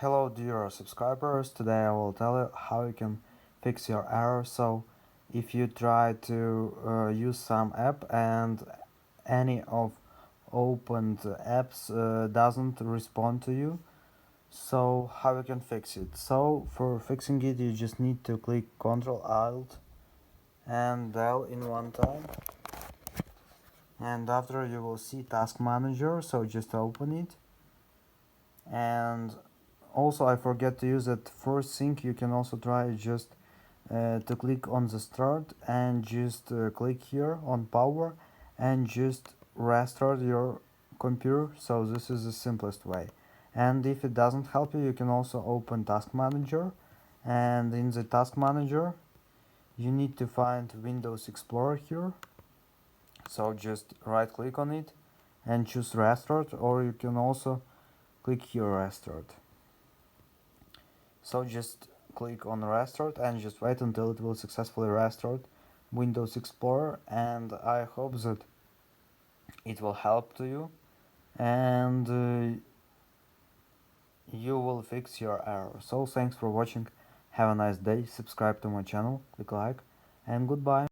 Hello dear subscribers, today I will tell you how you can fix your error. So if you try to use some app and any of opened apps doesn't respond to you, so how you can fix it? So for fixing it you just need to click Ctrl Alt and Del in one time, and after you will see Task Manager, so just open it. And also I forget to use that first thing. You can also try just to click on the start and just click here on power and just restart your computer. So this is the simplest way. And if it doesn't help you, you can also open Task Manager, and in the Task Manager you need to find Windows Explorer here. So just right click on it and choose restart, or you can also click here restart. So just click on restart and just wait until it will successfully restart Windows Explorer, and I hope that it will help to you and you will fix your error. So thanks for watching, have a nice day, subscribe to my channel, click like, and goodbye.